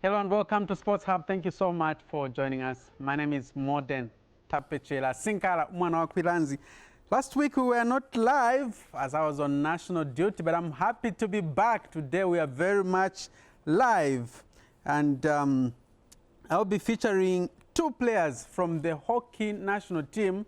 Hello and welcome to Sports Hub. Thank you so much for joining us. My name is Modern Tapechela Sinkala Mwana wa Kwilanzi. Last week we were not live as I was on national duty, but I'm happy to be back. Today we are very much live, and I'll be featuring two players from the hockey national team.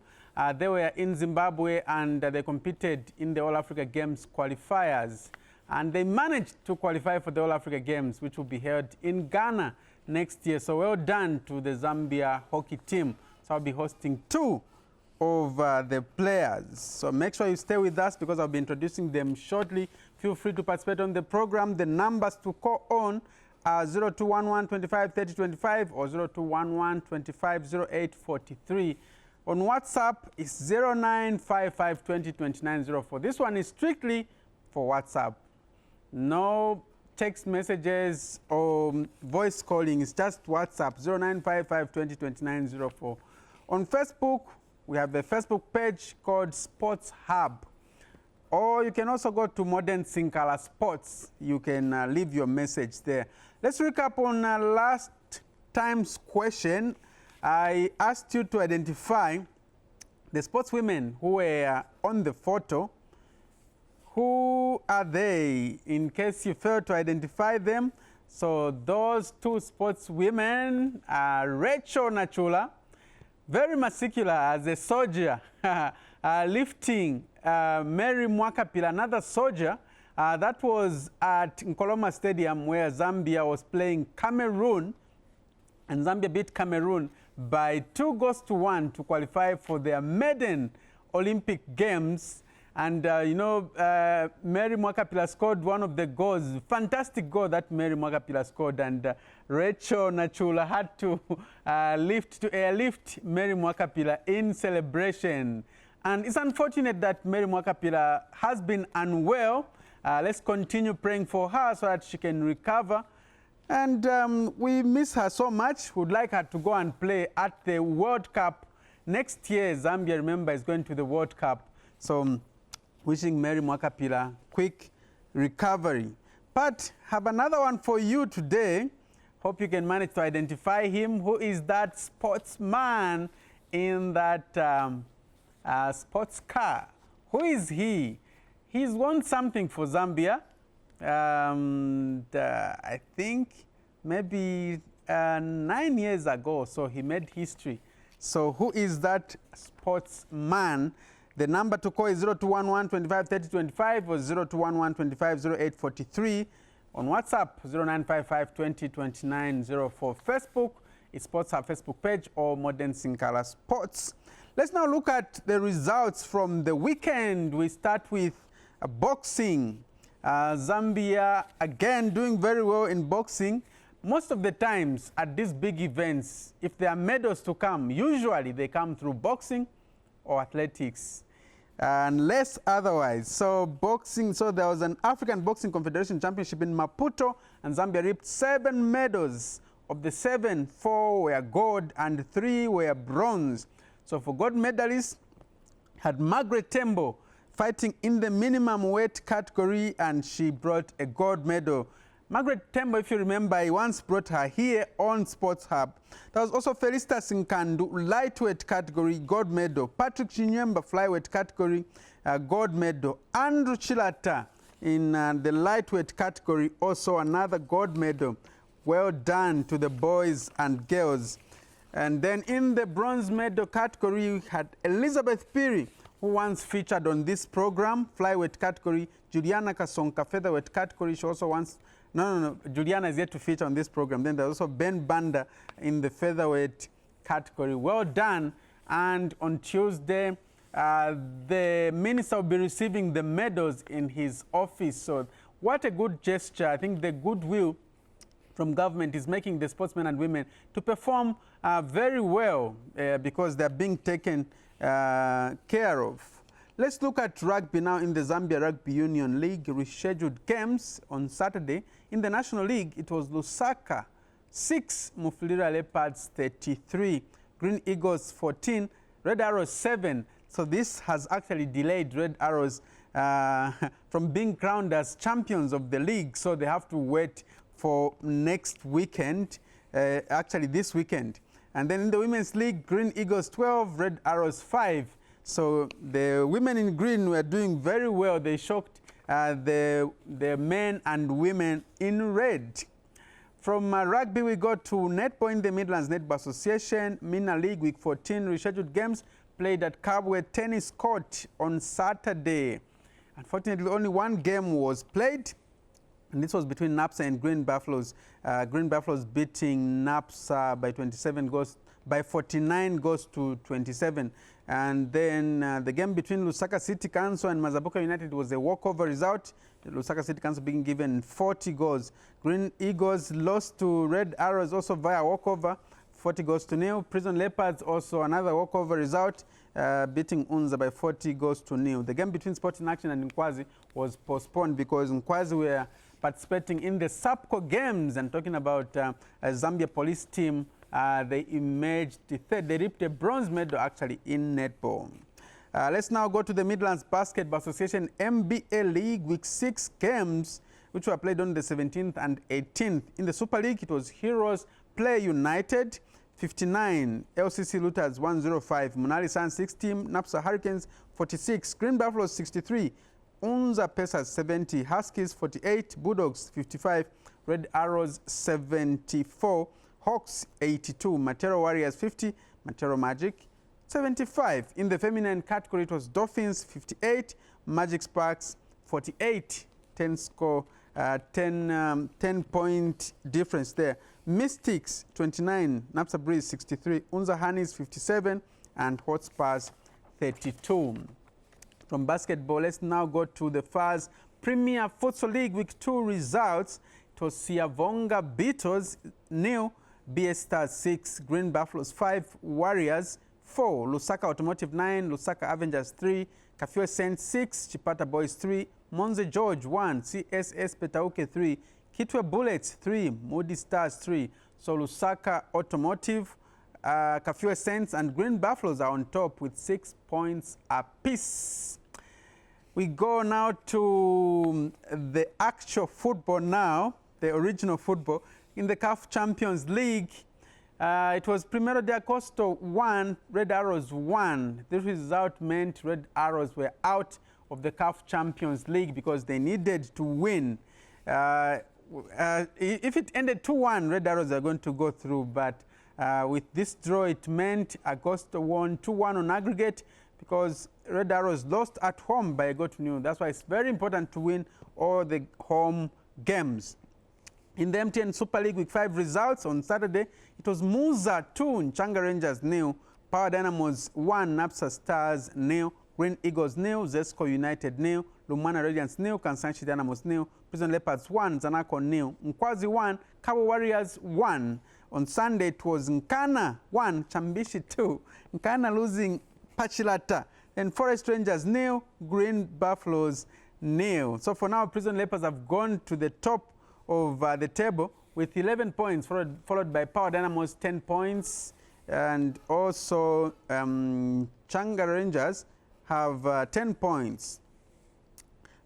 They were in Zimbabwe and they competed in the All Africa Games qualifiers. And they managed to qualify for the All Africa Games, which will be held in Ghana next year. So well done to the Zambia hockey team. So I'll be hosting two of the players. So make sure you stay with us because I'll be introducing them shortly. Feel free to participate on the program. The numbers to call on are 0211 25 30 25 or 0211 25 08 43. On WhatsApp, it's 0955 20 29 04. This one is strictly for WhatsApp. No text messages or voice calling. It's just WhatsApp, 0955 20 29 04. On Facebook, we have a Facebook page called Sports Hub. Or you can also go to Modern Sinkala Sports. You can leave your message there. Let's recap on last time's question. I asked you to identify the sportswomen who were on the photo. Who are they, in case you fail to identify them? So those two sportswomen are Rachel Nachula, very muscular as a soldier, lifting Mary Mwakapila, another soldier. That was at Nkoloma Stadium where Zambia was playing Cameroon, and Zambia beat Cameroon by 2-1 to qualify for their maiden Olympic Games. And, Mary Mwakapila scored one of the goals, fantastic goal that Mary Mwakapila scored. And Rachel Nachula had to airlift Mary Mwakapila in celebration. And it's unfortunate that Mary Mwakapila has been unwell. Let's continue praying for her so that she can recover. And we miss her so much. We'd like her to go and play at the World Cup next year. Zambia, remember, is going to the World Cup. So wishing Mary Mwakapila quick recovery. But have another one for you today. Hope you can manage to identify him. Who is that sportsman in that sports car? Who is he? He's won something for Zambia. I think maybe 9 years ago, so he made history. So who is that sportsman? The number to call is 0211 25 30 25 or 0211 25 08 43. On WhatsApp, 0955 20 29 04. Facebook, it's Sports Hub Facebook page or Modern Sinkala Sports. Let's now look at the results from the weekend. We start with boxing. Zambia, again, doing very well in boxing. Most of the times at these big events, if there are medals to come, usually they come through boxing or athletics, unless otherwise. So boxing, so there was an African Boxing Confederation Championship in Maputo, and Zambia reaped 7 medals. Of the 7, 4 were gold and 3 were bronze. So for gold medalists, had Margaret Tembo fighting in the minimum weight category, and she brought a gold medal. Margaret Tembo, if you remember, I once brought her here on Sports Hub. There was also Felista Sinkandu, lightweight category, gold medal. Patrick Chinyemba, flyweight category, gold medal. Andrew Chilata in the lightweight category, also another gold medal. Well done to the boys and girls. And then in the bronze medal category, we had Elizabeth Piri, who once featured on this program, flyweight category. Juliana Kasonka, featherweight category, she also once... No. Juliana is yet to feature on this program. Then there's also Ben Banda in the featherweight category. Well done. And on Tuesday, the minister will be receiving the medals in his office. So what a good gesture. I think the goodwill from government is making the sportsmen and women to perform very well because they're being taken care of. Let's look at rugby now in the Zambia Rugby Union League rescheduled games on Saturday. In the National League, it was Lusaka 6, Mufulira Leopards 33, Green Eagles 14, Red Arrows 7. So this has actually delayed Red Arrows from being crowned as champions of the league. So they have to wait for next weekend, actually this weekend. And then in the Women's League, Green Eagles 12, Red Arrows 5. So the women in green were doing very well. They shocked the men and women in red. From rugby, we go to netball in the Midlands Netball Association. Mina League Week 14 rescheduled games played at Kabwe Tennis Court on Saturday. Unfortunately, only one game was played, and this was between NAPSA and Green Buffaloes. Green Buffaloes beating NAPSA by 27 goals, by 49 goals to 27. And then the game between Lusaka City Council and Mazabuka United was a walkover result. Lusaka City Council being given 40 goals. Green Eagles lost to Red Arrows also via walkover, 40 goals to nil. Prison Leopards also another walkover result, beating Unza by 40 goals to nil. The game between Sporting Action and Nkwazi was postponed because Nkwazi were participating in the SAPCO games, and talking about a Zambia police team. They emerged third. They reaped a bronze medal actually in netball. Let's now go to the Midlands Basketball Association MBA League Week 6 games, which were played on the 17th and 18th. In the Super League, it was Heroes Play United 59, LCC Looters 105, Munali Sun 60, Napsa Hurricanes 46, Green Buffaloes 63, Unza Pacers 70, Huskies 48, Bulldogs 55, Red Arrows 74, Hawks 82, Matero Warriors 50, Matero Magic 75. In the feminine category, it was Dolphins 58, Magic Sparks 48, 10-point difference there. Mystics 29, Napsa Breeze 63, Unza Honeys 57, and Hotspurs 32. From basketball, let's now go to the FARS Premier Futsal League Week 2 results. It was Siavonga Beatles 0, BS Stars 6, Green Buffaloes 5, Warriors 4, Lusaka Automotive 9, Lusaka Avengers 3, Kafue Saints 6, Chipata Boys 3, Monze George 1, CSS Petauke 3, Kitwe Bullets 3, Moody Stars 3. So Lusaka Automotive, Kafue Saints and Green Buffaloes are on top with 6 points apiece. We go now to the actual football now, the original football. In the CAF Champions League, it was Primero de Agosto 1, Red Arrows 1. This result meant Red Arrows were out of the CAF Champions League because they needed to win. If it ended 2-1, Red Arrows are going to go through, but with this draw, it meant Agosto won 2-1 on aggregate because Red Arrows lost at home by a goal to nil. That's why it's very important to win all the home games. In the MTN Super League Week 5 results on Saturday, it was Muza 2, Nchanga Rangers 0, Power Dynamos 1, Napsa Stars 0, Green Eagles 0, Zesco United 0, Lumana Radiance 0, Kansanshi Dynamos 0, Prison Leopards 1, Zanako 0, Nkwazi 1, Cabo Warriors 1. On Sunday, it was Nkana 1, Chambishi 2, Nkana losing Pachilata, and Forest Rangers 0, Green Buffaloes 0. So for now, Prison Leopards have gone to the top of the table with 11 points, followed by Power Dynamos 10 points, and also Changa Rangers have 10 points.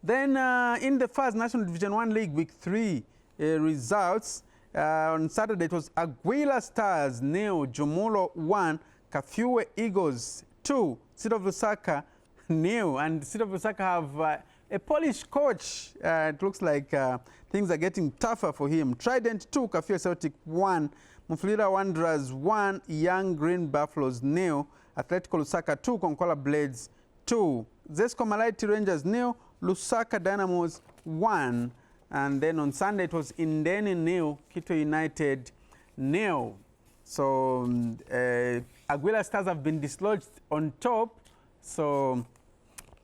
Then in the first National Division 1 League Week 3 results, on Saturday it was Aguila Stars 0, Jumulo 1, Kafue Eagles 2, City of Lusaka 0, and City of Lusaka have a Polish coach. It looks like things are getting tougher for him. Trident 2, Kafue Celtic 1, Mufulira Wanderers 1, Young Green Buffaloes 0, Atletico Lusaka 2, Konkola Blades 2, Zesco Malaiti Rangers 0, Lusaka Dynamos 1. And then on Sunday it was Indeni 0, Quito United 0. So Aguila Stars have been dislodged on top. So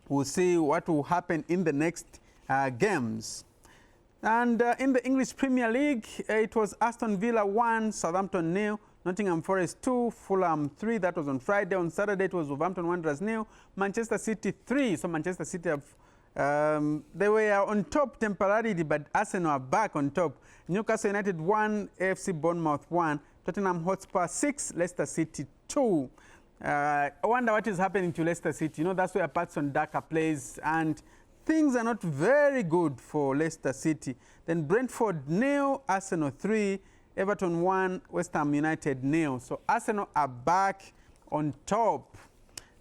we'll see what will happen in the next games. And in the English Premier League, it was Aston Villa 1, Southampton 0, Nottingham Forest 2, Fulham 3. That was on Friday. On Saturday, it was Wolverhampton Wanderers 0, Manchester City 3. So Manchester City have they were on top temporarily, but Arsenal are back on top. Newcastle United 1, AFC Bournemouth 1, Tottenham Hotspur 6, Leicester City 2. I wonder what is happening to Leicester City. You know, that's where Patson Daka plays, and things are not very good for Leicester City. Then Brentford 0, Arsenal 3, Everton 1, West Ham United 0. So Arsenal are back on top.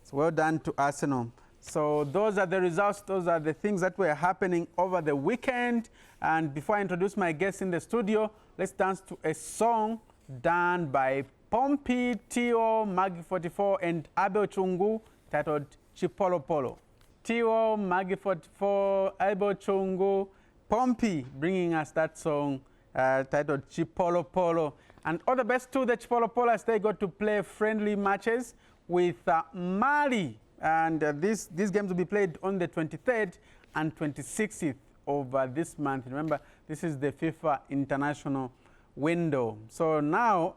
So well done to Arsenal. So those are the results. Those are the things that were happening over the weekend. And before I introduce my guests in the studio, let's dance to a song done by Pompey, Tio, Maggie 44, and Abel Chungu, titled Chipolo Polo. Tio, Maggie 44, Abel Chungu, Pompey, bringing us that song titled Chipolo Polo. And all the best to the Chipolo Polo as they got to play friendly matches with Mali. And these games will be played on the 23rd and 26th of this month. Remember, this is the FIFA international window. So now,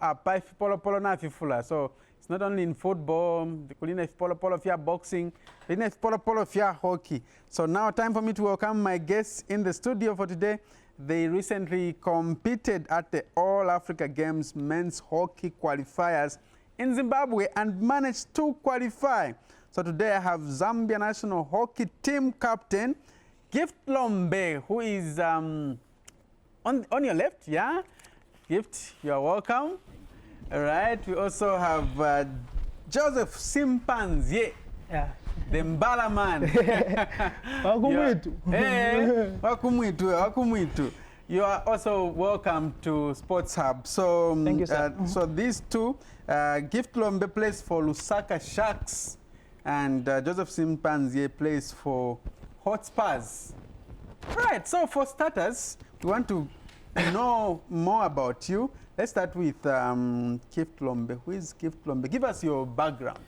Polo Polo na fifula. So it's not only in football, the Kulina Polo Polo fia boxing, Kulina Polo Polo fia hockey. So now time for me to welcome my guests in the studio for today. They recently competed at the All Africa Games men's hockey qualifiers in Zimbabwe and managed to qualify. So today I have Zambia National Hockey Team captain Gift Lombe, who is on your left, yeah? Gift, you're welcome. All right, we also have Joseph Simpanzye, yeah, the Mbala man. Wakumwitu. You are also welcome to Sports Hub. So, thank you, sir. So these two, Gift Lombe plays for Lusaka Sharks, and Joseph Simpanzye plays for Hotspurs. Right, so for starters, we want to know more about you. Let's start with Gift Lombe. Who is Gift Lombe? Give us your background.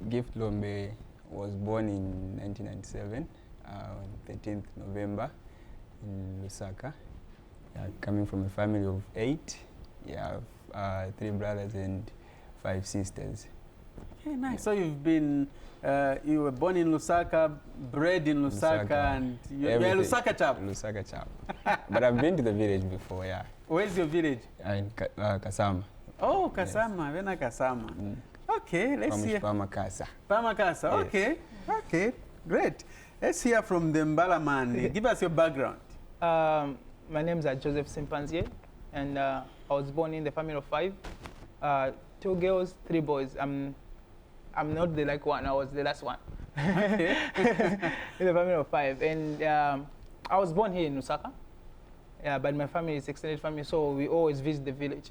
Gift Lombe was born in 1997, on 13th November in Lusaka. Coming from a family of 8, 3 brothers and 5 sisters. Okay, nice. So you've been, you were born in Lusaka, bred in Lusaka, and you're a Lusaka chap. Lusaka chap. But I've been to the village before, yeah. Where's your village? In Kasama. Oh, Kasama, yes. Vena Kasama. Okay, let's hear. Pamakasa. Pamakasa, yes. Okay. Okay, great. Let's hear from the Mbala man. Give us your background. My name is Joseph Simpanzye, and I was born in the family of 5. 2 girls, 3 boys. I'm not the like one, I was the last one. Okay. In the family of 5. And I was born here in Lusaka. Yeah, but my family is extended family, so we always visit the village.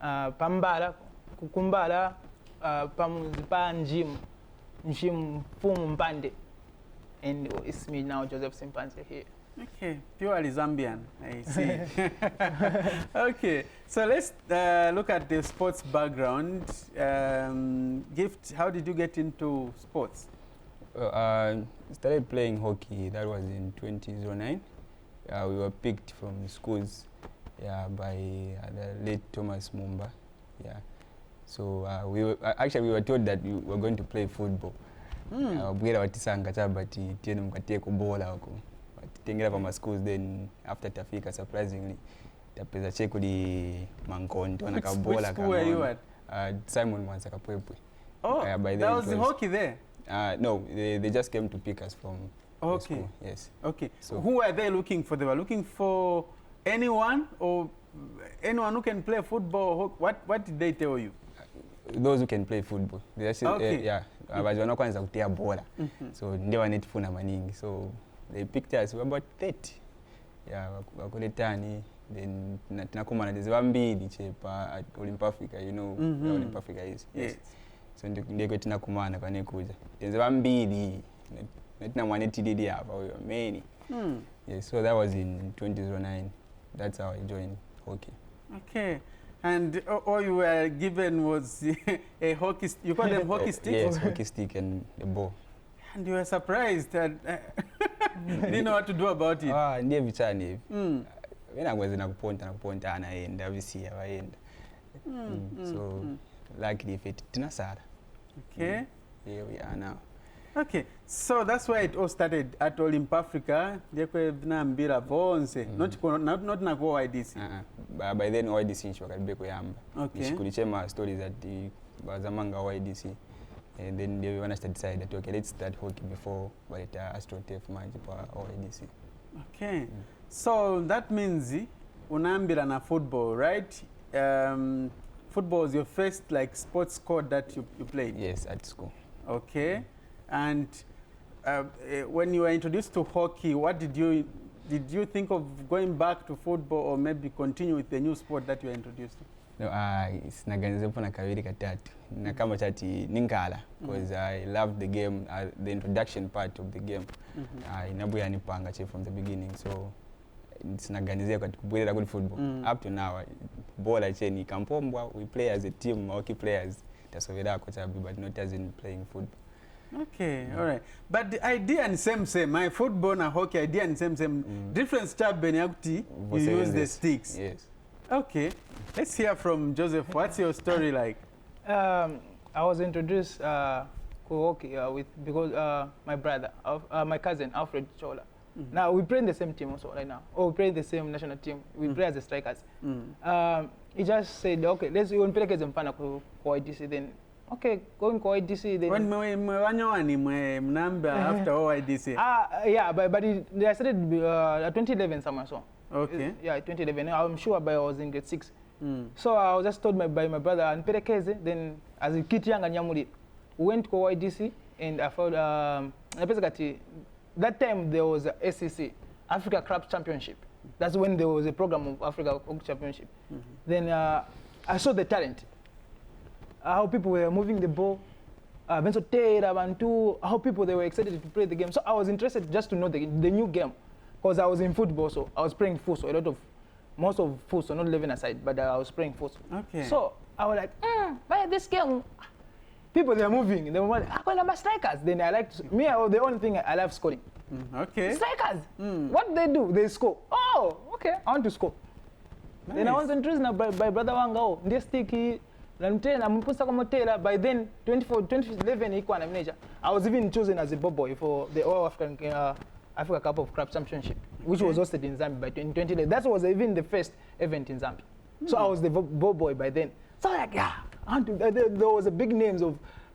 Pambala, Kukumbala, Pamunzipa, Njim, Fumu Mpande. And it's me now, Joseph Simpanzye here. Okay, purely Zambian, I see. Okay, so let's look at the sports background. Gift, how did you get into sports? Started playing hockey, that was in 2009. We were picked from schools by the late Thomas Mumba. Yeah. So we were told that we were going to play football. Bwera watisanga chabati tiene mkatie kubola huko. Tengera pa schools, then after tafika surprisingly tapeza check di Mankonto na kabola kama. Which school were you at? Simon Mwanza Kapwepwe. Oh, by that was the hockey there? No, they just came to pick us from the school. Yes. Okay. So who were they looking for? They were looking for anyone or anyone who can play football? What did they tell you? Those who can play football. They actually, okay. Yeah. Abajwana kwanza kutia bola. So ndio wanetufuna maningi. So they picked us, we were about 30. Yeah, wakuletani. Then tunakumana ndizo mbili chepa at Olymp Africa, you know where Olymp Africa is. Yes. So ndiko tunakumana kwa nekuja. Ndizo mbili. Netina mwane TDD hapa we were many. Yes, so that was in 2009. That's how I joined hockey. Okay. And all you were given was a hockey stick. You call them hockey sticks? Yes, hockey stick and a ball. And you were surprised that didn't know what to do about it. Ndiye vichani. Wena ngweze nakuponta anaenda visia waenda. So luckily if it tinasara. Okay. Here we are now. Okay, so that's why it all started at Olymp Africa. Not na go IDC. By then IDC nchwakabeko yamba. Okay. Nishikulichema stories at the bazamanga IDC. And then they want us to decide that, okay, let's start hockey before waleta AstroTurf match pa OIDC. Okay. So that means unambira na football, right? Football was your first like sports sport that you played? Yes, at school. Okay. And when you were introduced to hockey, what did you think of going back to football or maybe continue with the new sport that you were introduced to? No, sinaganiza na kawiri katatu. Na kama chati ninkala because I loved the game, the introduction part of the game. Inabuya nipanga from the beginning. So sinaganizia kwa kubwela good football. Up to now, bola cheni kampombwa, we play as a team, hockey players. Tasovera kwa chabi, but not as in playing football. Okay, all right. But the idea and same. My football and hockey idea and same. Different chap benyakuti, you use the sticks. Yes. Okay. Let's hear from Joseph. What's your story like? I was introduced to hockey because my brother, my cousin Alfred Chola. Now we play in the same team also right now. We play in the same national team. We play as the strikers. He just said, okay, let's go and play against Mpana for IDC. Then, okay, going for IDC. Then when number after OIDC? Yeah, but they started 2011 somewhere so. Okay. Yeah, 2011. I'm sure I was in grade 6. So I was just told by my brother and Perekeze. Then as a kid young and Yamuri, we went to IDC and I found that time there was a SEC, Africa Club Championship. That's when there was a program of Africa Hockey Championship. Then I saw the talent, how people were moving the ball, how people they were excited to play the game. So I was interested just to know the new game, because I was in football, so I was playing futsal, most of futsal, not living aside, but I was playing futsal. Okay. So I was like, why this game? People they are moving, they were like, I'm strikers. Then I like the only thing I love scoring. Okay. Strikers. What they do? They score. Oh, okay. I want to score. Nice. Then I was introduced by brother Wangao. They sticky. By then, 2011, I was even chosen as a boy for the All African Africa Cup of Club Championship, which was hosted in Zambia by 2011. That was even the first event in Zambia. So I was the boy by then. So like, yeah, there was a big names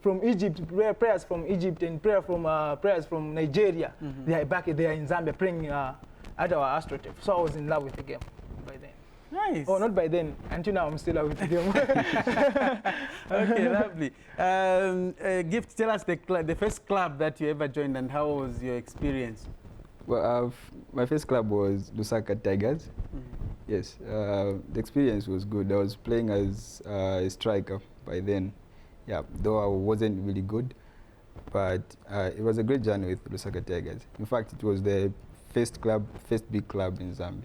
from Egypt, players from Egypt and players from Nigeria. They are back there in Zambia playing at our AstroTurf. So I was in love with the game by then. Nice. Oh, not by then. Until now, I'm still love with the game. Okay, lovely. Gift, tell us the first club that you ever joined and how was your experience? Well, my first club was Lusaka Tigers. Yes, the experience was good. I was playing as a striker by then. Yeah, though I wasn't really good, but it was a great journey with Lusaka Tigers. In fact, it was the first big club in Zambia.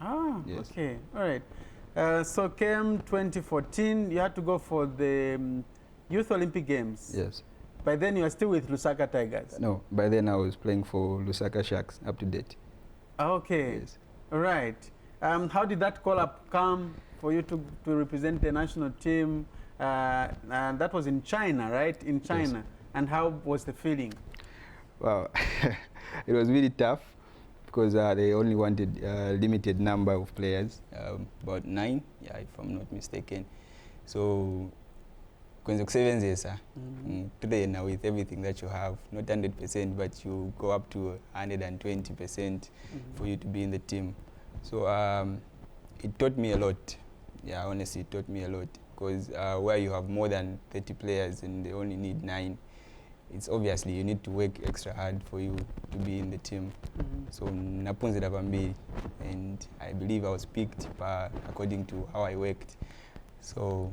Ah, yes. Okay, all right. So came 2014, you had to go for the Youth Olympic Games. Yes. By then you were still with Lusaka Tigers? No, by then I was playing for Lusaka Sharks, up to date. Okay, yes. All right. How did that call-up come for you to represent the national team? And that was in China, right? In China. Yes. And how was the feeling? Well, it was really tough because they only wanted a limited number of players, about 9, yeah, if I'm not mistaken. So, today now with everything that you have, not 100%, but you go up to 120% for you to be in the team. So it taught me a lot. Yeah, honestly, it taught me a lot. Because where you have more than 30 players and they only need 9, it's obviously you need to work extra hard for you to be in the team. So napunzira pambili, and I believe I was picked according to how I worked. So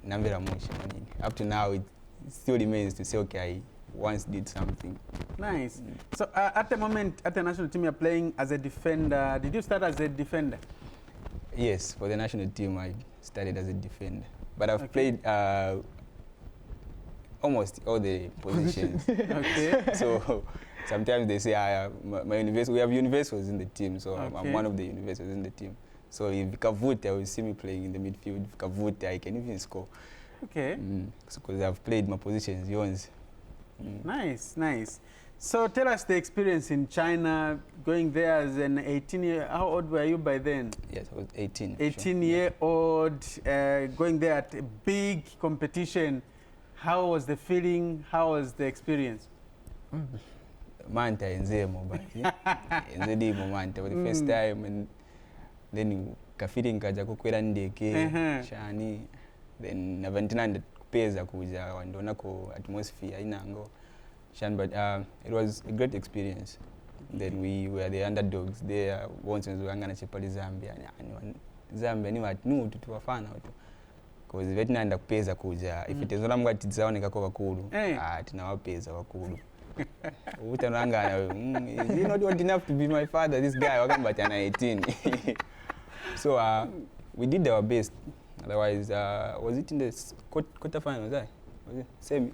namvera much. Up to now, it still remains to say, okay, I once did something. Nice. So at the moment, at the national team, you're playing as a defender. Did you start as a defender? Yes, for the national team, I started as a defender. But I've played almost all the positions. Okay. So sometimes they say, my university, we have universals in the team, so I'm one of the universals in the team. So if Kavuta, will see me playing in the midfield. If Kavuta, I can even score. Okay. Because I've played my positions once. Nice, nice. So tell us the experience in China, going there as an 18-year, how old were you by then? Yes, I was 18. 18-year-old, going there at a big competition. How was the feeling? How was the experience? Manta enzemo but enzedimo manta for the first time, and then kafiri kaja kukwera ndeke shani, then naventina peza kuja wandona ko atmosphere inango shan, but it was a great experience. Then we were the underdogs there once we wangana chepali Zambia ni watu tuwafana watu because vetinanda kupeza kuja if it is ola mwati tsaoneka ko bakulu tinawapeza bakulu utanangana is he not old enough to be my father, this guy wakamba tana 18. So we did our best. Otherwise was it in the quarterfinals? Was it semi?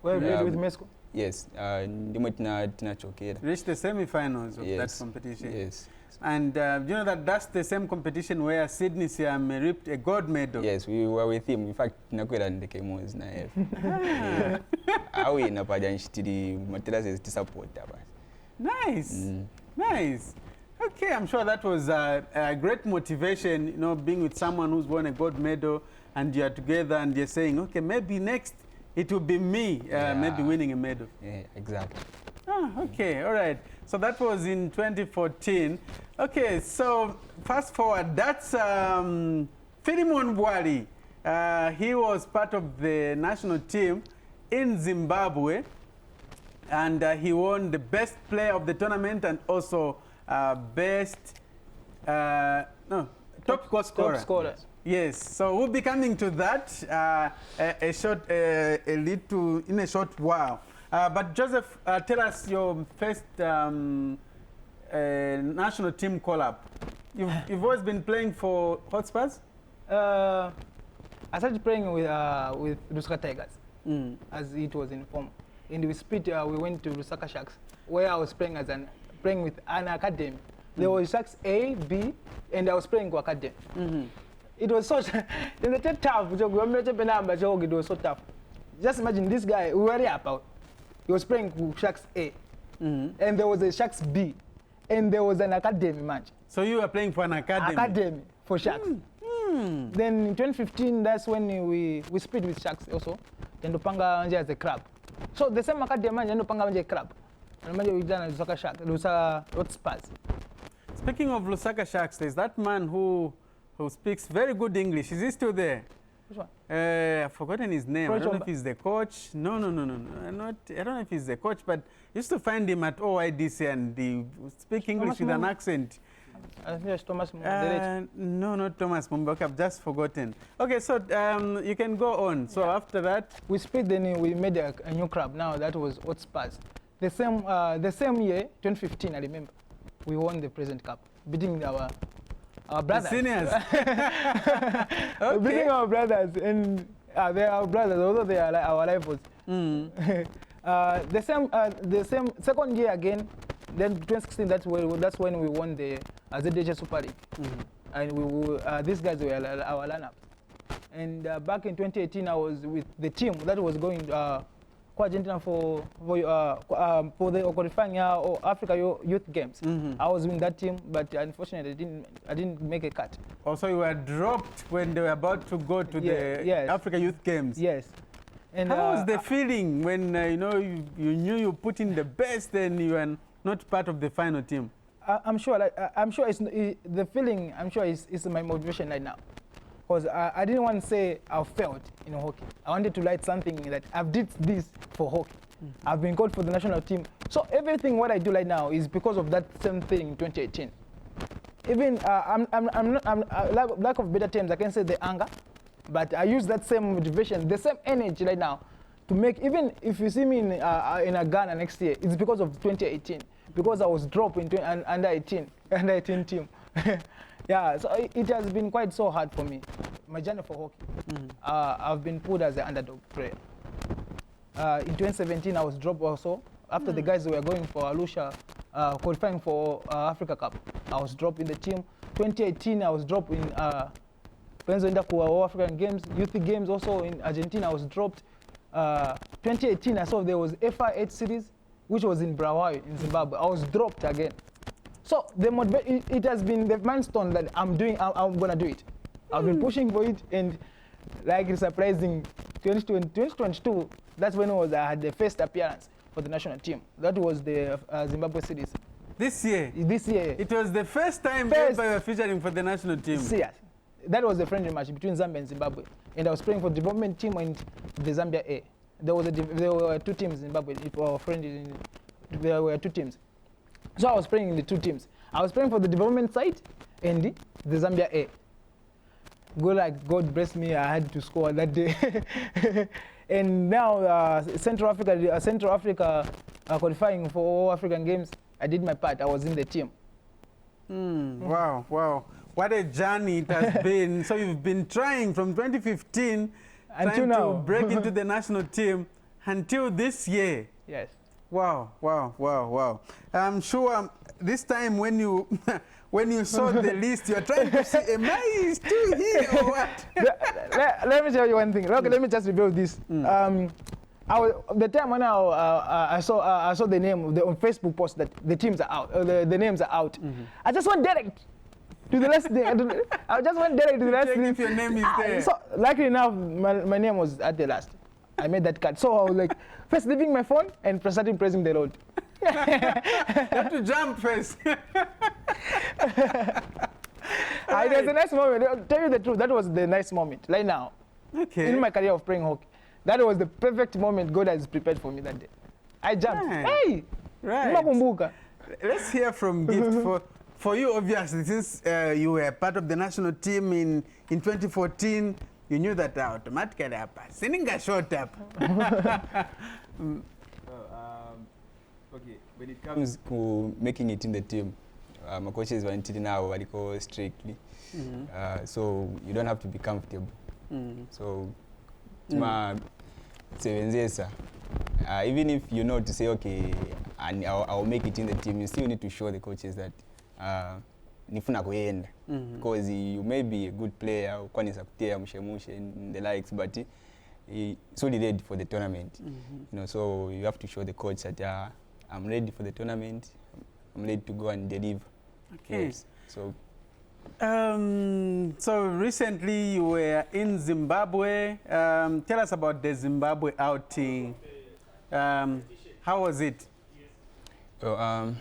Well, played with Mexico. Yes, ndimo tinachokera. Reached the semi-finals of that competition. Yes. And you know that's the same competition where Sydney Siam reaped a gold medal. Yes, we were with him. In fact, nakwera ndeke mozi na F. Awi napaja nshitiri matela says support abasi. Nice. Nice. Okay, I'm sure that was a great motivation, you know, being with someone who's won a gold medal and you're together and you're saying, okay, maybe next it will be me, maybe winning a medal. Yeah, exactly. Okay, all right. So that was in 2014. Okay, so fast forward, that's Philemon Bwalya. He was part of the national team in Zimbabwe, and he won the best player of the tournament and also top scorer. Top scorer. Yes, so we'll be coming to that in a short while. But Joseph, tell us your first national team call-up. You've always been playing for Hotspurs? I started playing with Lusaka Tigers, as it was informed. And we split. We went to Lusaka Sharks, where I was playing with an academy. There was Sharks A, B, and I was playing for academy. It was so in the tough. It was so tough. Just imagine this guy. We were about. He was playing for Sharks A, and there was a Sharks B, and there was an academy match. So you were playing for an academy? Academy for Sharks. Then in 2015, that's when we split with Sharks also. Then Lupanga Anje as a club. So the same academy and Lupanga Anje club. And we done Lusaka Sharks, Lusaka Hotspurs. Speaking of Lusaka Sharks, there's that man who speaks very good English. Is he still there? Which one? I've forgotten his name. I don't know if he's the coach. No. I don't know if he's the coach, but I used to find him at OIDC and he speak English with an accent. I think it's Thomas Mumba. No, not Thomas Mumba. Okay, I've just forgotten. Okay, so you can go on. So after that, we split. Then we made a new club. Now that was Hotspurs. The same year, 2015, I remember, we won the President Cup, beating our brothers. The seniors. Okay. Beating our brothers, and they are our brothers, although they are our rivals. The same second year again. Then 2016, that's when we won the ZNBC Super League, and these guys were our lineup. And back in 2018, I was with the team that was going to Argentina for the qualifying Africa Youth Games. I was in that team, but unfortunately, I didn't make a cut. Also, you were dropped when they were about to go to the Africa Youth Games. Yes. And how was the feeling when you knew you put in the best and you were not part of the final team? I'm sure it's the feeling. I'm sure it's my motivation right now, because I didn't want to say I failed in hockey. I wanted to write something that I've did this for hockey. I've been called for the national team. So everything what I do right now is because of that same thing in 2018. Even lack of better terms, I can say the anger, but I use that same motivation, the same energy right now to make. Even if you see me in a Ghana next year, it's because of 2018. Because I was dropped into an under 18 team. Yeah, so it has been quite so hard for me. My journey for hockey. I've been put as an underdog player. In 2017, I was dropped also. After the guys were going for Arusha, qualifying for Africa Cup, I was dropped in the team. 2018, I was dropped in African Games, Youth Games also in Argentina, I was dropped. 2018, I saw there was FI8 series, which was in Bulawayo, in Zimbabwe. I was dropped again. So it has been the milestone that I'm going to do it. I've been pushing for it, and like it's surprising. 2022, that's when I had the first appearance for the national team. That was the Zimbabwe series. This year? This year. It was the first time you were featuring for the national team? Yes. That was the friendly match between Zambia and Zimbabwe. And I was playing for the development team and the Zambia A. There were two teams in Zimbabwe. There were two teams. So I was playing in the two teams. I was playing for the development side and the Zambia A. God bless me, I had to score that day. And now Central Africa qualifying for all African games, I did my part. I was in the team. Wow, wow. What a journey it has been. So you've been trying from 2015 until now to break into the national team until this year. Yes. Wow, wow, wow, wow. I'm sure this time when you when you saw the list, you're trying to see, am I still here or what? Let me tell you one thing. Look, let me just reveal this. The time when I saw the name on Facebook post that the teams are out, the names are out, I just went direct to the last. I just went direct to the last. If your name is there. So luckily enough, my name was at the last. I made that cut. So I was like, first leaving my phone and starting pressing the road. You have to jump first. It was a nice moment. I'll tell you the truth, that was the nice moment, right now. Okay. In my career of playing hockey. That was the perfect moment God has prepared for me that day. I jumped. Right. Hey! Right. Let's hear from Gift. For you, obviously, since you were part of the national team in 2014, you knew that automatically sending a short up. Okay, when it comes to making it in the team, my coaches were until now what they call strictly. So you don't have to be comfortable. So even if you know to say, okay, and I'll make it in the team, you still need to show the coaches that nifuna kuenda, because you may be a good player, ukwanisa kutia mushemushe in the likes, but it's only ready for the tournament. You know, so you have to show the coach that I'm ready for the tournament. I'm ready to go and deliver. Okay. Yes. So. So recently you were in Zimbabwe. Tell us about the Zimbabwe outing. How was it? Well,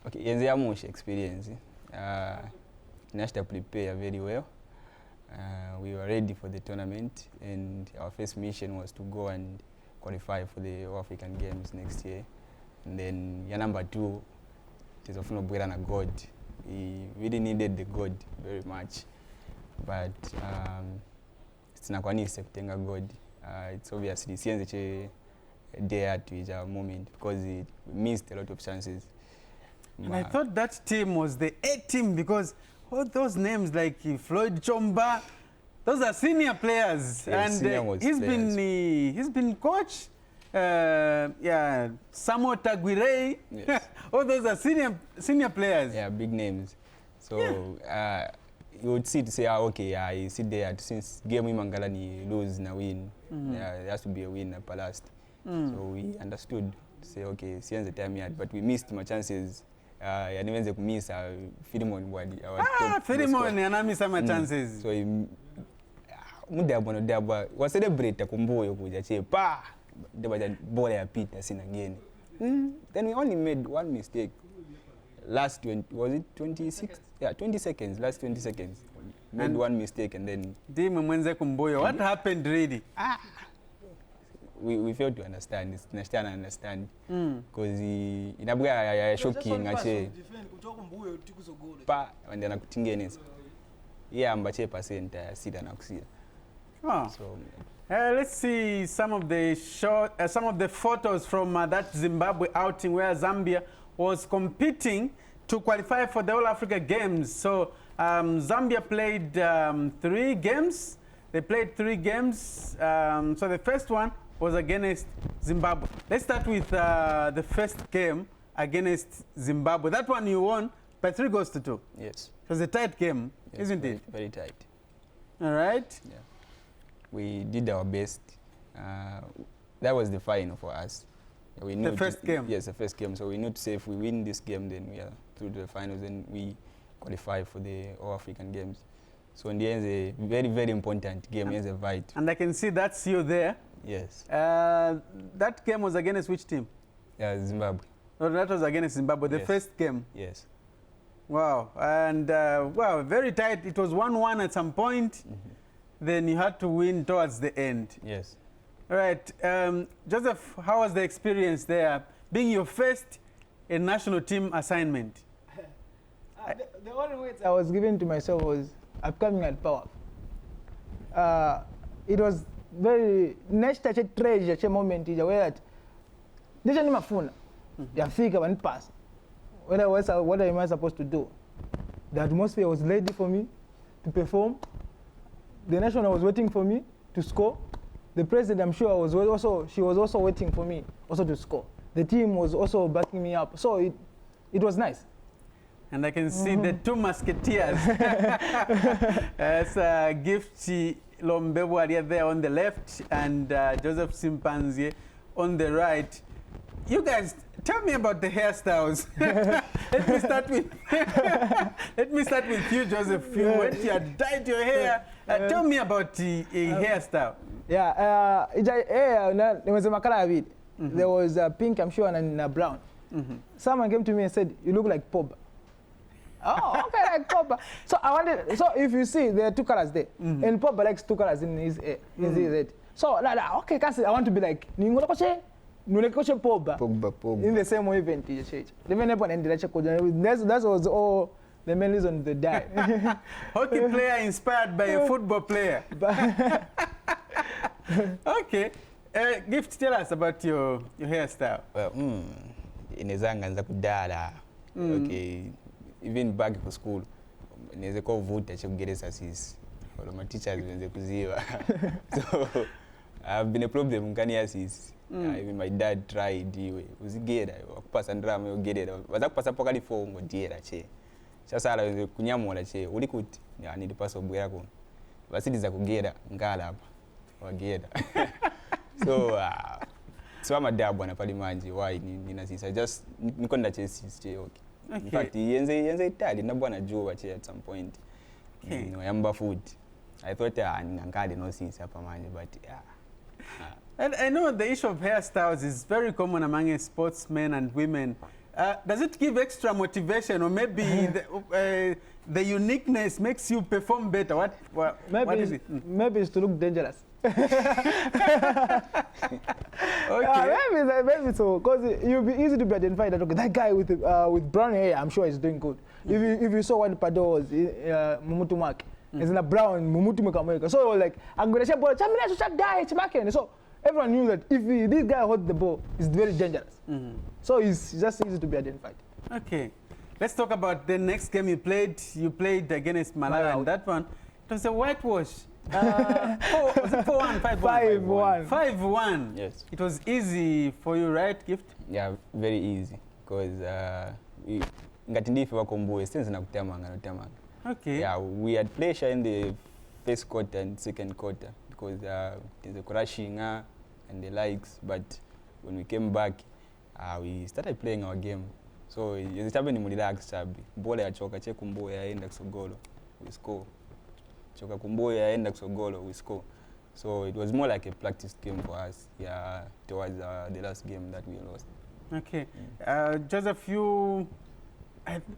okay, it's a experience. National prepare very well. We were ready for the tournament, and our first mission was to go and qualify for the African Games next year. And then number two, it is of no God. We really needed the God very much, but it's not going to God. It's obviously such a dare to each moment because we missed a lot of chances. And I thought that team was the A team because all those names like Floyd Chomba, those are senior players, yes, and he's been coach. Samuel Taguirei, yes. All those are senior players. Yeah, big names. So you would see to say, okay, I sit there since game Mangalani lose and win. There has to be a win at last. So we understood to say, okay, since the time yet, but we missed my chances. I didn't miss Philemon Bwalya. Philemon and I miss my chances. So we celebrate kumbuyo kuja chepa. There was a ball Peter sin again. Then we only made one mistake. Last 20, was it 26? Yeah, 20 seconds. Last 20 seconds. Made one mistake and then. What happened really? We failed to understand. It's understand. Because in Abuja shocking actually. Pa and then akutingeneza. Yeah, ambache percent sida na kusia. So let's see some of the photos from that Zimbabwe outing where Zambia was competing to qualify for the All Africa Games. So Zambia played 3 games. They played 3 games. So the first one was against Zimbabwe. Let's start with the first game against Zimbabwe. That one you won by 3-2. Yes. It was a tight game, yes, isn't it? Very tight. All right. Yeah. We did our best. That was the final for us. We knew the first game? Yes, the first game. So we knew to say if we win this game, then we are through to the finals and we qualify for the All African Games. So in the end, it's a very, very important game as a fight. And I can see that's you there. Yes. That game was against which team? Yeah, Zimbabwe. No, that was against Zimbabwe, the Yes. first game. Yes. Wow. And, wow, very tight. It was 1-1 at some point. Then you had to win towards the end. Yes. All right. Joseph, how was the experience there, being your first national team assignment? The only words I was giving to myself was upcoming at power. It was very next treasure moment where this is my phone. Yafika one pass. What am I supposed to do? The atmosphere was ready for me to perform. The national was waiting for me to score. The president, I'm sure, was also waiting for me also to score. The team was also backing me up. So it was nice. And I can see the two musketeers. As Gift Lombe Bwalya there on the left and Joseph Simpanzye on the right. You guys, tell me about the hairstyles. Let me start with let me start with you, Joseph. You went, you had dyed your hair. Tell me about the hairstyle. Yeah, there was a makala of it. There was pink, I'm sure, and brown. Someone came to me and said, "You look like Pogba." Oh, okay, like Pogba. So I wanted. So if you see, there are two colors there, and Pogba likes two colors in his head. So like, okay, I want to be like Pogba. In the same event, that was all the main reason they died. Hockey player inspired by a football player. Okay. Gift, tell us about your hairstyle. Well, inezanga nza kudala. Okay. Even back to school, ineze ko vuta chekugeresa sisi. All my teachers wenze kuziwa. So I've been a problem nkani sisi. Even my dad tried iwe uzigera wakupasa ndrama yogerera baza kupasa pokali fongo diera che sasa wenze kunyamola che uli kuti yani ndipaso bwera ko basidiza kugera ngala hapa wagera. So I'm a dad bwana pali manje why nina sisa just nikonda che sisi che okay. In fact yenze Italy na bwana Joe che at some point. You know yamba food. I thought ngangade no sisi hapa manje but And I know the issue of hairstyles is very common among sportsmen and women. Does it give extra motivation, or maybe the uniqueness makes you perform better? What is it? Maybe it's to look dangerous. Okay. Maybe so, because you'll be easy to be identified that okay, that guy with brown hair, I'm sure he's doing good. If you saw what Pado was, Mumutu Mark, it's in a brown Mumutu Mukamweka. So like, I'm going to say, boy, so everyone knew that if this guy holds the ball, it's very dangerous. So it's just easy to be identified. Okay. Let's talk about the next game you played. You played against Malawi, and that one, it was a whitewash. Was it 4-1, 5-1? 5-1. Yes. It was easy for you, right, Gift? Yeah, very easy. Because ngatindifi wakomboe since nakutamanga. Okay. Yeah, we had pressure in the first quarter and second quarter because there's a crashing and the likes. But when we came back, we started playing our game. So it's happening in relax chabi. Bola ya choka che kumboe yaenda kusogolo, we score. Choka kumboe yaenda kusogolo, we score. So it was more like a practice game for us. Yeah, towards the last game that we lost. Okay. Joseph,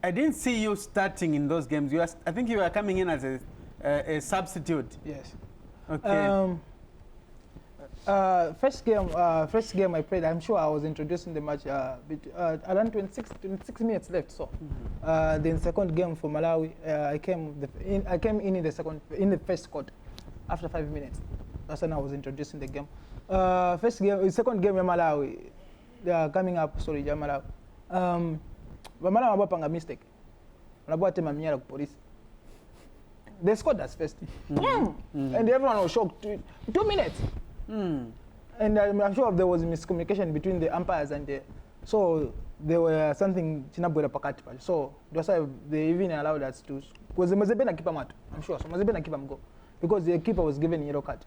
I didn't see you starting in those games. I think you were coming in as a substitute. Yes. Okay. First game I played, I'm sure I was introducing the match around 26 minutes left. So, then second game for Malawi, I came in the first quarter, after 5 minutes. That's when I was introducing the game. Second game in Malawi, they are coming up. Sorry, Malawi. Malawi wapanga mistake. Wanabuate mamiara ku police. They scored us first. And everyone was shocked. 2 minutes. And I'm sure there was miscommunication between the umpires and so there were something chinabwera pakati pale. So that's why they even allowed us to, because Mazebena keeper mat, I'm sure. So Mazebena keeper go because the keeper was given a yellow card.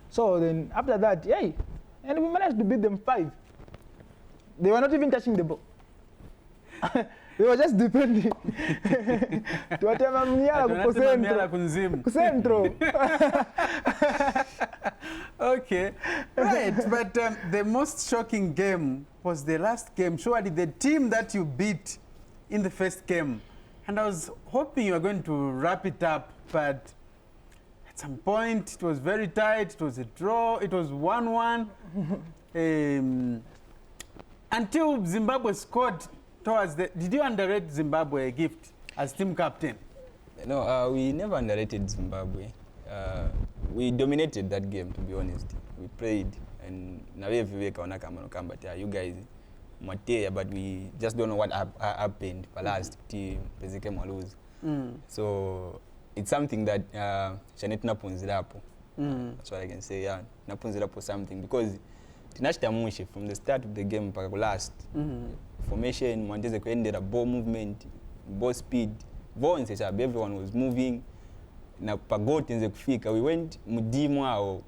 So then after that, yay, and we managed to beat them 5. They were not even touching the ball. we were just depending. Tuwatema mnyala ku centro. Okay, right. But the most shocking game was the last game. Surely the team that you beat in the first game. And I was hoping you were going to wrap it up, but at some point it was very tight. It was a draw. It was 1-1. Until Zimbabwe scored towards the... Did you underrate Zimbabwe, Gift, as team captain? No, we never underrated Zimbabwe. We dominated that game, to be honest. We played, and now every week but you guys, but we just don't know what happened. Last team, basically, lose. So it's something that Janet Napunzirapo. That's what I can say. Yeah, Napunzirapo something because from the start of the game to last formation, Mwanteze ended a ball movement, ball speed, everyone was moving. Na pagot nze kufika, we went mudimu ao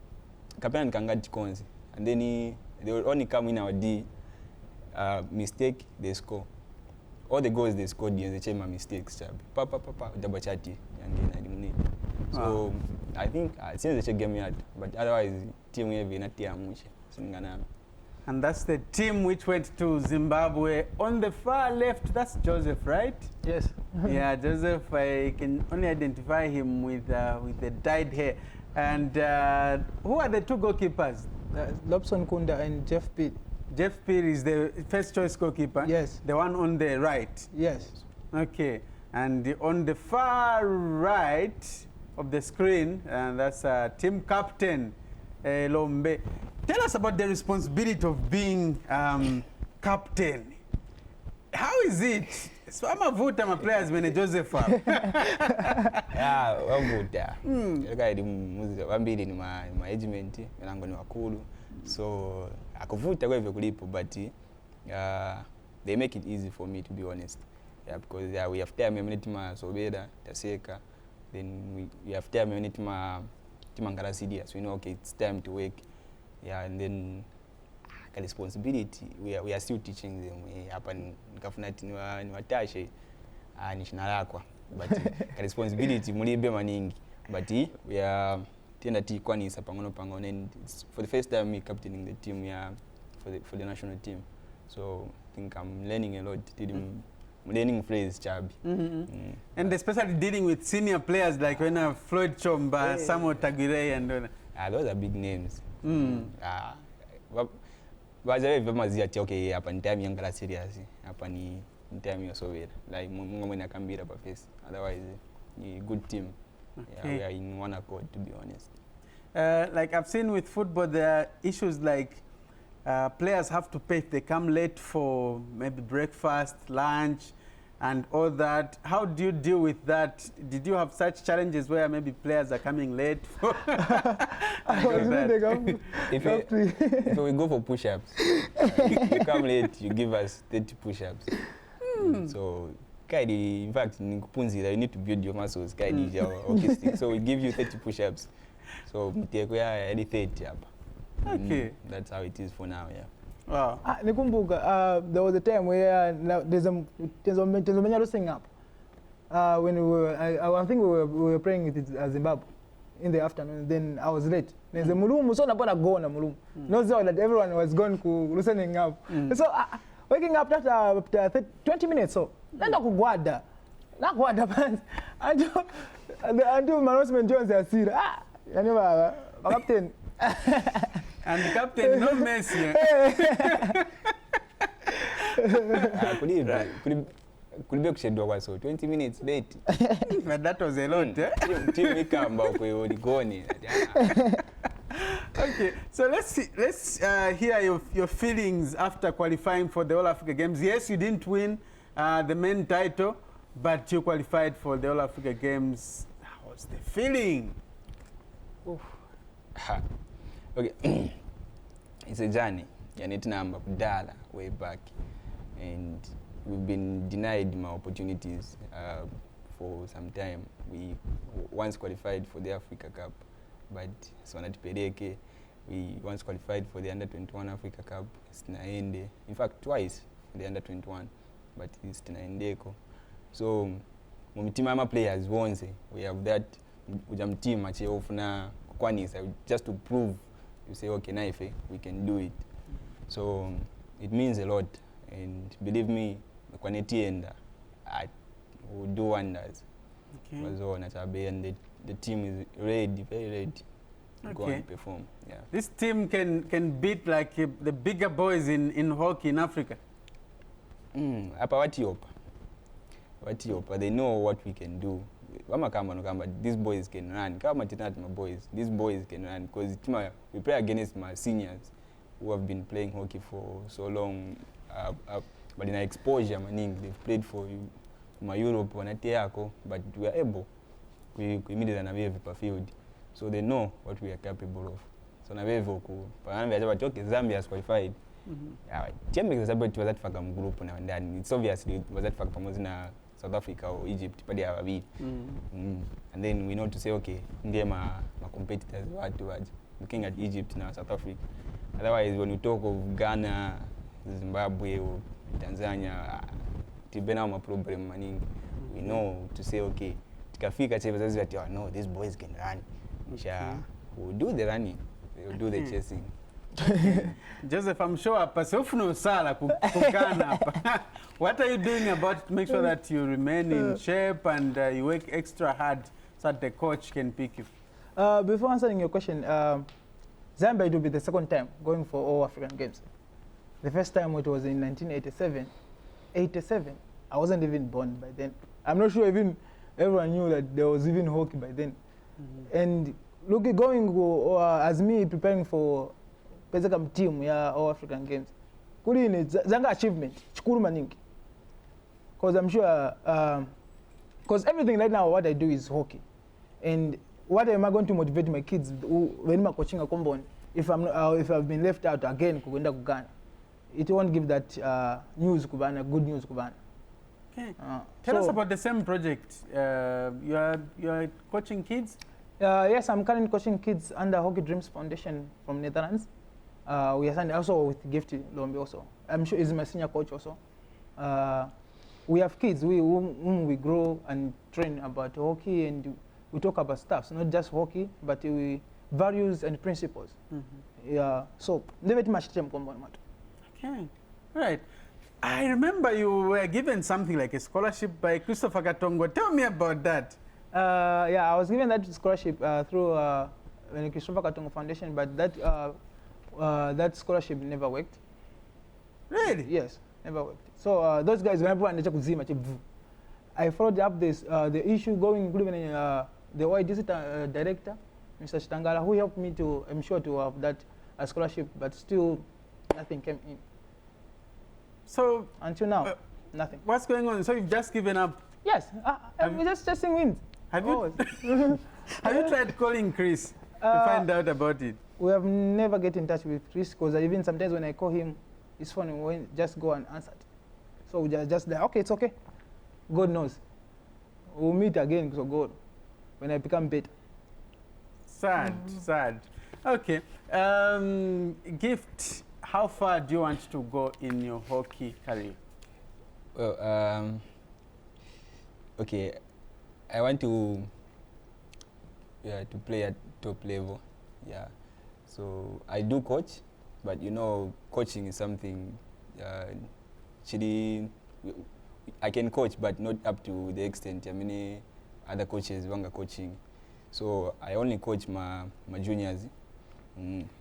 kapena nikangati konzi, and then they will only come in our D mistake, they score. All the goals they scored nze chema mistakes chabi. Papa double chati yangina eliminate. So I think since the game yard, but otherwise team yevi na tia mushe singana. And that's the team which went to Zimbabwe. On the far left, that's Joseph, right? Yes. Yeah, Joseph, I can only identify him with the dyed hair. And who are the two goalkeepers? Lobson Kunda and Jeff Pitt. Jeff Pitt is the first choice goalkeeper? Yes. The one on the right? Yes. Okay. And on the far right of the screen, and that's team captain, Lombe. Tell us about the responsibility of being captain. How is it? So I'm a voter, my players, when Joseph. Yeah, I'm voter. I'm building my agent, and I'm going to Akulu. So I could vote away but they make it easy for me, to be honest. Yeah, because we have time to Sobeda, Taseka, then we have time to Mangarasidia. So we know, okay, it's time to work. Yeah, and then the responsibility, we are still teaching them. We happen in Watashe and Nishinalakwa. But the responsibility, Mulibe Maning. But we are Tenda Kwani Sapangono, and it's for the first time me captaining the team for the national team. So I think I'm learning a lot. I'm learning phrase, Chabi. And especially dealing with senior players like when Floyd Chomba, Samuel Tagire, and those are big names. Okay, hapa ni time yanga serious. Hapa ni time yo Soviet. Like mungu mwenye akambira pa face. Otherwise, ni good team. Okay. Yeah, we are in one accord, to be honest. Like I've seen with football, there are issues like players have to pay if they come late for maybe breakfast, lunch, and all that. How do you deal with that? Did you have such challenges where maybe players are coming late? If we go for push-ups, you come late, you give us 30 push-ups. So, in fact, in Kupunzi, you need to build your muscles. So we give you 30 push-ups. So take 30. Okay. That's how it is for now, yeah. Wow. There was a time where there's a many sing up. When we were, I think we were praying with Zimbabwe in the afternoon. Then I was late. There's a mulumu, so I'm gonna go on a mulumu. Not so that everyone was going to listening up. So waking up after 20 minutes. So then I could guarda. Not guarda until my husband Jones has said, captain. And the captain, no Messi. Could be scheduled so 20 minutes late. But that was a lot. Okay, so let's hear your feelings after qualifying for the All Africa Games. Yes, you didn't win the main title, but you qualified for the All Africa Games. How was the feeling? Okay, it's a journey. You need to number data way back, and we've been denied my opportunities for some time. We once qualified for the Africa Cup, but we once qualified for the Under-21 Africa Cup. In fact, twice for the Under-21, but it's tinaendeko. So mumitima ama players wonse we have that ujamtima che ofuna kwanisa just to prove you say okay naife we can do it. So it means a lot, and believe me kwanetienda I will do wonders. Okay. And the team is ready, very ready to go and perform. Yeah. This team can beat like the bigger boys in hockey in Africa. Apa watiopa, they know what we can do. These boys can run. My boys, these boys can run because we play against my seniors who have been playing hockey for so long. But in our exposure, they've played for my Europe, but we are able. We immediately navigate per field, so they know what we are capable of. So navigate Zambia has qualified. Group and it's obviously was that fact South Africa or Egypt, but they are and then we know to say okay, my competitors looking at Egypt now, South Africa. Otherwise, when we talk of Ghana, Zimbabwe, or Tanzania, tibena ma problem maningi. We know to say okay, tikafika chezazi that no, these boys can run. We'll do the running, we'll do the chasing. Joseph, I'm sure pasofno sala kukana. What are you doing about it to make sure that you remain in shape and you work extra hard so that the coach can pick you? Before answering your question, Zambia will be the second time going for all African Games. The first time it was in 1987. 87. I wasn't even born by then. I'm not sure even everyone knew that there was even hockey by then. And look, going as me preparing for Pesakam team, all African Games. Zanga achievement, chikuru maningi. Because I'm sure, because everything right now what I do is hockey. And what am I going to motivate my kids when I'm coaching a combo? If I've been left out again, kugenda kugana. It won't give that news kubana, good news kubana. Okay. Tell us about the same project. You are coaching kids? Yes, I'm currently coaching kids under Hockey Dreams Foundation from Netherlands. We are signed also with Gift Lombe also. I'm sure he's my senior coach also. We have kids whom we grow and train about hockey, and we talk about stuff, not just hockey, but values and principles. Yeah, so never too much time. Okay, right. I remember you were given something like a scholarship by Christopher Katongo. Tell me about that. Yeah, I was given that scholarship through the Christopher Katongo Foundation, but that scholarship never worked. Really? Yes, never worked. So those guys, whenever I followed up the issue going, including the OIDC director, Mr. Chitangala, who helped me to, I'm sure, to have that scholarship, but still nothing came in. So until now, nothing. What's going on? So you've just given up? Yes, we're just chasing wins. Have you tried calling Chris to find out about it? We have never get in touch with Chris, because even sometimes when I call him, his phone will just go unanswered. So we just like, okay, it's okay. God knows. We'll meet again, so God, when I become better. Sad, sad. Okay. Gift, how far do you want to go in your hockey career? Well, okay, I want to play at top level. Yeah. So I do coach, but you know, coaching is something I can coach, but not up to the extent. I mean, other coaches wanga coaching. So I only coach my juniors,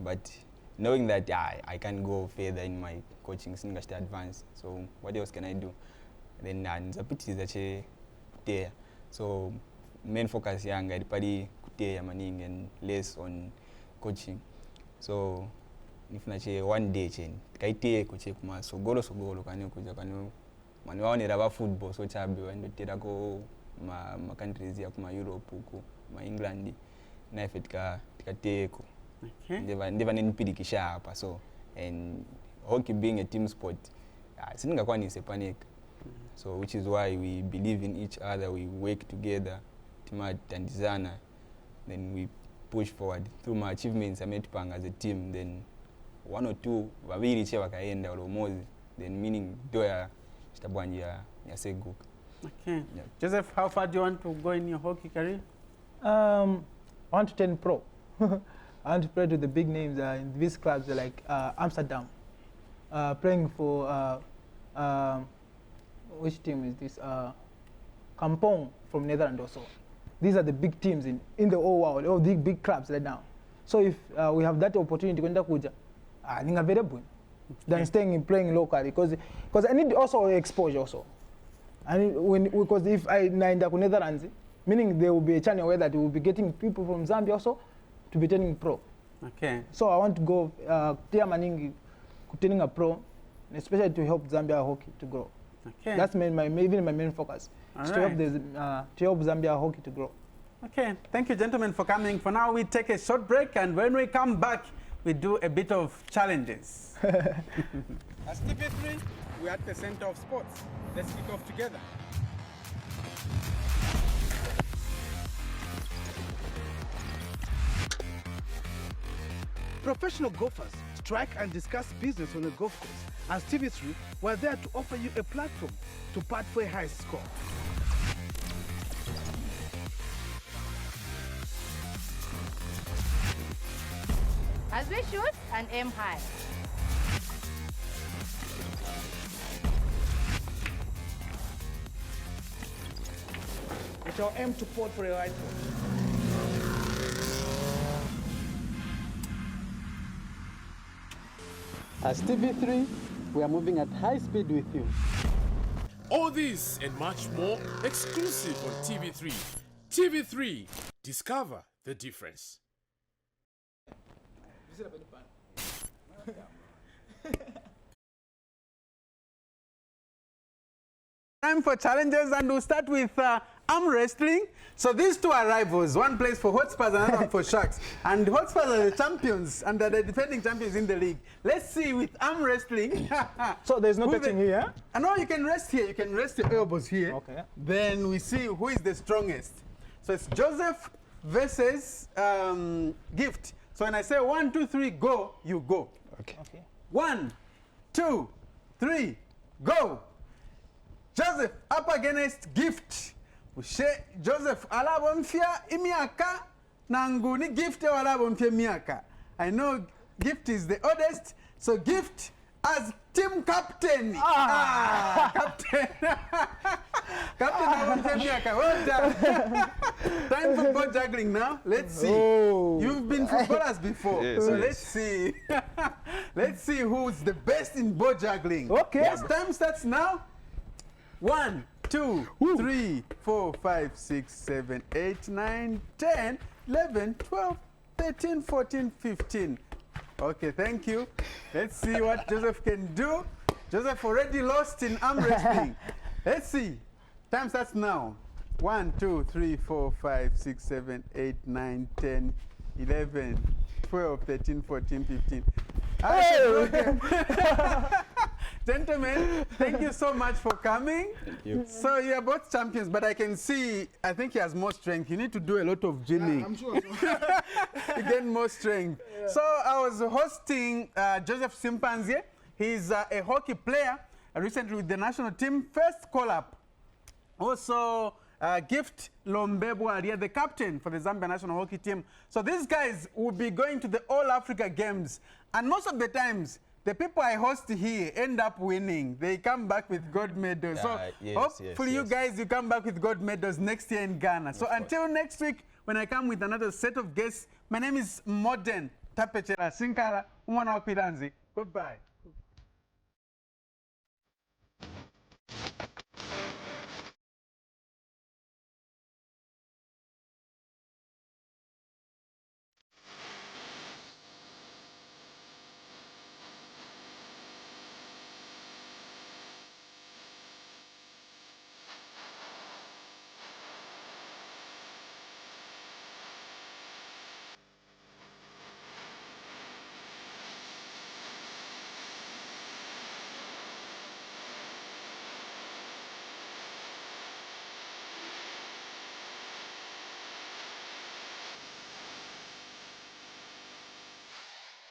but knowing that I can go further in my coaching, singa advance. So what else can I do? Then nzapiti zache there. So main focus yanga ipadi kutea maning and less on coaching. So if nache one day chen kaite kuche kuma sogolo kani kuja kani mani raba football so chabe wendo tera ko ma countries ya kuma Europe huko ma England na ifetika tikateko. Okay. Ndeva nipidikisha hapa. So and hockey being a team sport, sininga kwa ni panic. So which is why we believe in each other, we work together, tandizana, then we push forward. Through my achievements I made pang as a team, then one or two wabiri che wakaenda olomozi, then meaning doya Mr. Bwalya Yaseguka. Okay. Yeah. Joseph, how far do you want to go in your hockey career? I want to turn pro. I want to play to the big names in these clubs like Amsterdam. Playing for which team is this? Kampong from Netherlands also. These are the big teams in the whole world, all the big clubs right now. So if we have that opportunity to kuja, ninga very good than staying and playing locally because I need also exposure also. And because if I naenda ku Netherlands, meaning there will be a channel where that we will be getting people from Zambia also to be turning pro. Okay. So I want to go turning a pro, especially to help Zambia hockey to grow. Okay. That's even my main focus. Is to help Zambia hockey to grow. Okay, thank you gentlemen for coming. For now, we take a short break, and when we come back, we do a bit of challenges. As TV3, we're at the center of sports. Let's kick off together. Professional golfers strike and discuss business on a golf course. As TV3, we're there to offer you a platform to putt for a high score. As we shoot and aim high. We shall aim to putt for a right foot. As TV3, we are moving at high speed with you. All this and much more exclusive on TV3. TV3, discover the difference. Time for challenges, and we'll start with arm wrestling. So these two are rivals. One plays for Hotspurs, another one for Sharks. And Hotspurs are the champions, and they're the defending champions in the league. Let's see with arm wrestling. So there's no touching here? No, you can rest here. You can rest your elbows here. Okay. Then we see who is the strongest. So it's Joseph versus Gift. So when I say 1, 2, 3, go, you go. Okay. 1, 2, 3, go. Joseph up against Gift. Ushe Joseph alabomfia imiaka nanguni Gift alabomfia miaka. I know Gift is the oldest, so Gift as team captain. Captain. Captain alabomfia miaka. Well done. Time for ball juggling now. Let's see. Oh. You've been footballers before, Yes, so yes. let's see. Let's see who's the best in ball juggling. Okay. Yes, time starts now. 1, 2, 3, 4, 5, 6, 7, 8, 9, 10, 11, 12, 13, 14, 15. Okay, thank you. Let's see what Joseph can do. Joseph already lost in arm wrestling. Let's see. Time starts now. 1, 2, 3, 4, 5, 6, 7, 8, 9, 10, 11, 12, 13, 14, 15. Gentlemen, thank you so much for coming. Thank you. So you are both champions, but I can see, I think he has more strength. You need to do a lot of gymming. I'm sure. To gain more strength. So I was hosting Joseph Simpanzye. He's a hockey player, recently with the national team. First call-up. Also, Gift Lombe Bwalya, the captain for the Zambia National Hockey Team. So these guys will be going to the All Africa Games. And most of the times, the people I host here end up winning. They come back with gold medals. So Yes, hopefully you guys, you come back with gold medals next year in Ghana. So until next week, when I come with another set of guests, my name is Modern Tapechera Sinkala, Umwana wa Piranzi. Goodbye.